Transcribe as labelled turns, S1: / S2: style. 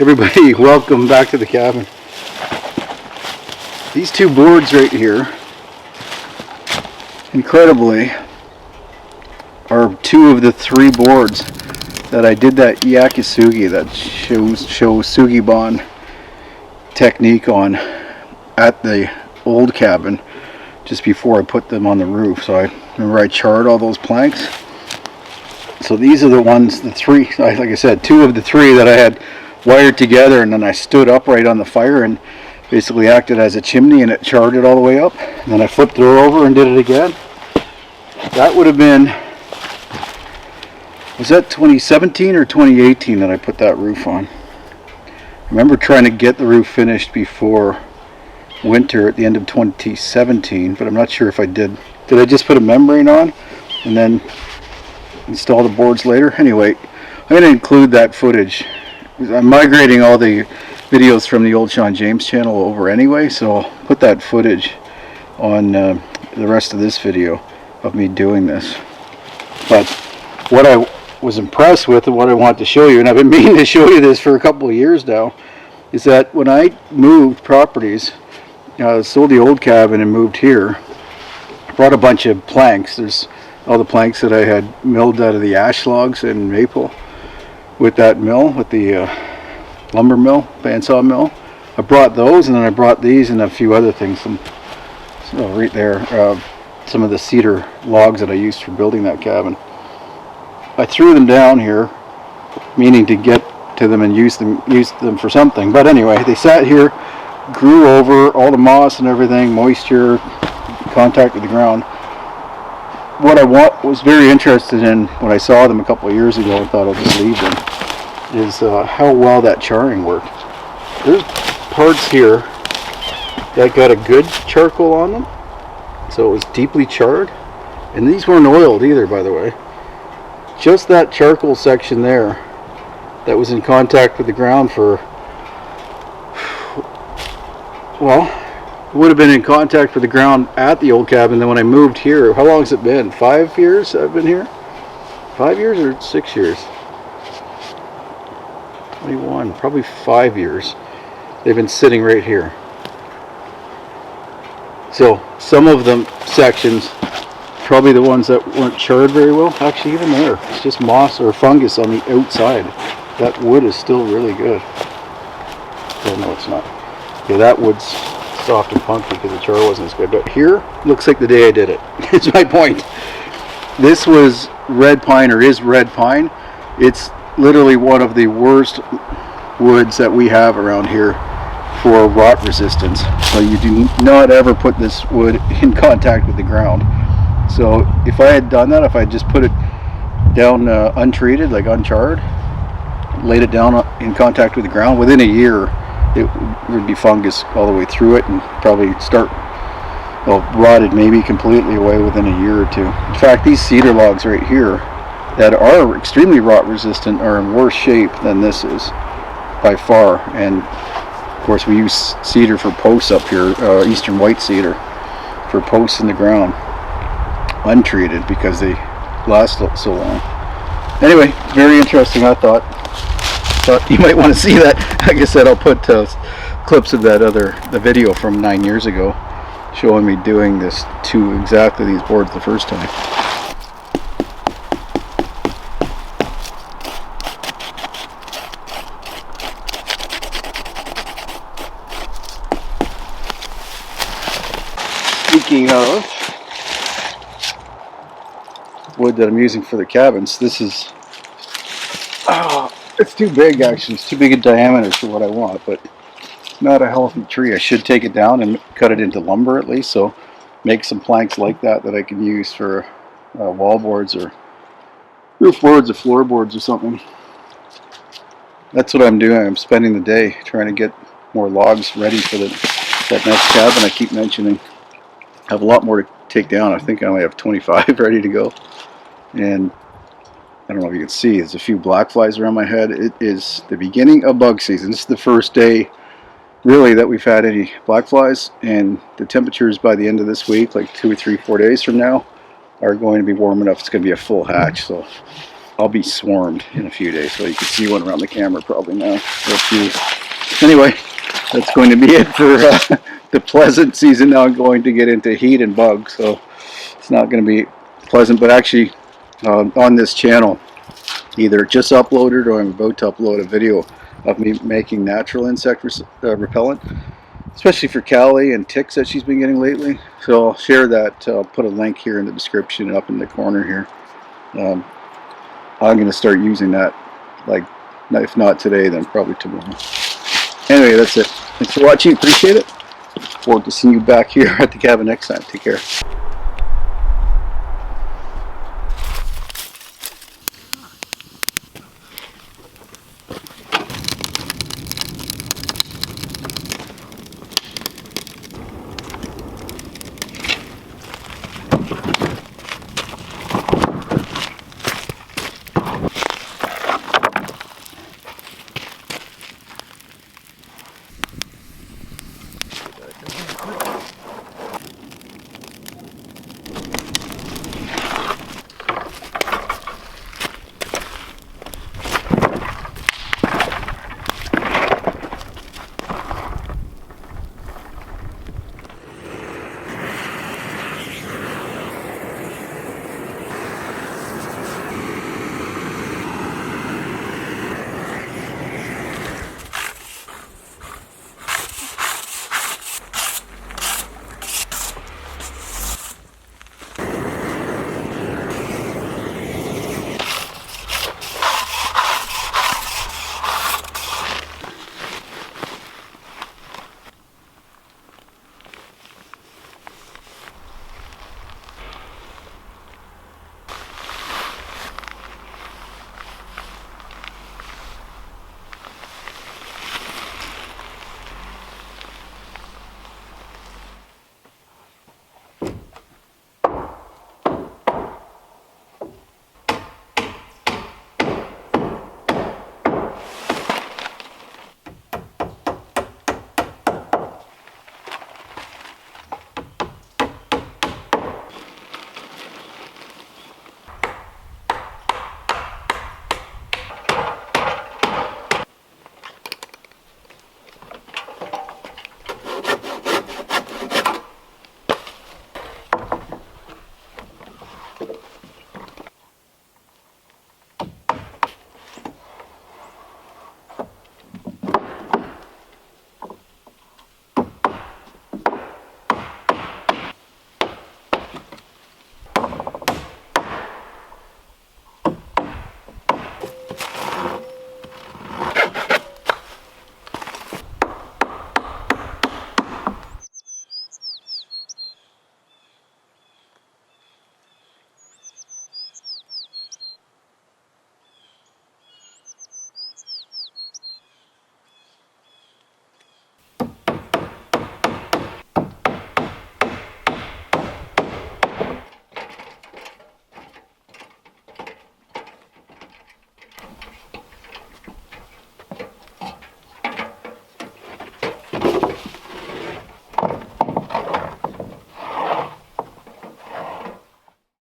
S1: Everybody, welcome back to the cabin. These two boards right here, incredibly, are two of the three boards that I did that Yakisugi, that Shou Sugi bond technique on at the old cabin just before I put them on the roof. So I remember I charred all those planks. So these are the ones, the three, like I said, two of the three that I had wired together, and then I stood upright on the fire and basically acted as a chimney, and it charred it all the way up. And then I flipped her over and did it again. That would have been, was that 2017 or 2018 that I put that roof on? I remember trying to get the roof finished before winter at the end of 2017, but I'm not sure if I did. Did I just put a membrane on and then install the boards later? Anyway, I'm going to include that footage. I'm migrating all the videos from the old Shawn James channel over anyway, so I'll put that footage on the rest of this video of me doing this. But what I was impressed with and what I want to show you, and I've been meaning to show you this for a couple of years now, is that when I moved properties, sold the old cabin and moved here, I brought a bunch of planks. There's all the planks that I had milled out of the ash logs and maple with that mill, with the lumber mill, bandsaw mill. I brought those, and then I brought these and a few other things. So right there, some of the cedar logs that I used for building that cabin. I threw them down here, meaning to get to them and use them for something. But anyway, they sat here, grew over, all the moss and everything, moisture, contact with the ground. What I was very interested in when I saw them a couple of years ago and thought I'd just leave them, is how well that charring worked. There's parts here that got a good charcoal on them, so it was deeply charred, and these weren't oiled either, by the way. Just that charcoal section there that was in contact with the ground for, well, it would have been in contact with the ground at the old cabin. Then when I moved here, how long has it been? 5 years I've been here? 5 years or 6 years? 21, probably 5 years. They've been sitting right here. So some of them sections, probably the ones that weren't charred very well, actually even there, it's just moss or fungus on the outside. That wood is still really good. Oh no, it's not. Yeah, that wood's soft and funky because the char wasn't as good. But here, looks like the day I did it. It's my point. This was red pine, or is red pine. It's literally one of the worst woods that we have around here for rot resistance. So you do not ever put this wood in contact with the ground. So if I had done that, if I just put it down untreated, like uncharred, laid it down in contact with the ground, within a year it would be fungus all the way through it and probably start, well, rotted maybe completely away within a year or two. In fact, these cedar logs right here that are extremely rot resistant are in worse shape than this is by far. And of course we use cedar for posts up here, eastern white cedar for posts in the ground, untreated, because they last so long. Anyway, very interesting, I thought you might want to see that. Like I said, I'll put clips of the video from 9 years ago showing me doing this to exactly these boards the first time. Speaking of wood that I'm using for the cabins, this is, it's too big actually. It's too big a diameter for what I want, but it's not a healthy tree. I should take it down and cut it into lumber at least, so make some planks like that I can use for wall boards or roof boards or floorboards or something. That's what I'm doing. I'm spending the day trying to get more logs ready for that next cabin I keep mentioning. I have a lot more to take down. I think I only have 25 ready to go. And I don't know if you can see, there's a few black flies around my head. It is the beginning of bug season. This is the first day really that we've had any black flies, and the temperatures by the end of this week, like 2 or 3, 4 days from now, are going to be warm enough. It's going to be a full hatch. So I'll be swarmed in a few days. So you can see one around the camera probably now. Anyway, that's going to be it for the pleasant season. Now I'm going to get into heat and bugs, so it's not going to be pleasant. But actually, on this channel, either just uploaded or I'm about to upload a video of me making natural insect repellent, especially for Callie and ticks that she's been getting lately. So I'll share that. I'll put a link here in the description and up in the corner here. I'm going to start using that, like, if not today, then probably tomorrow. Anyway, that's it. Thanks for watching. Appreciate it. Look forward to seeing you back here at the cabin next time. Take care.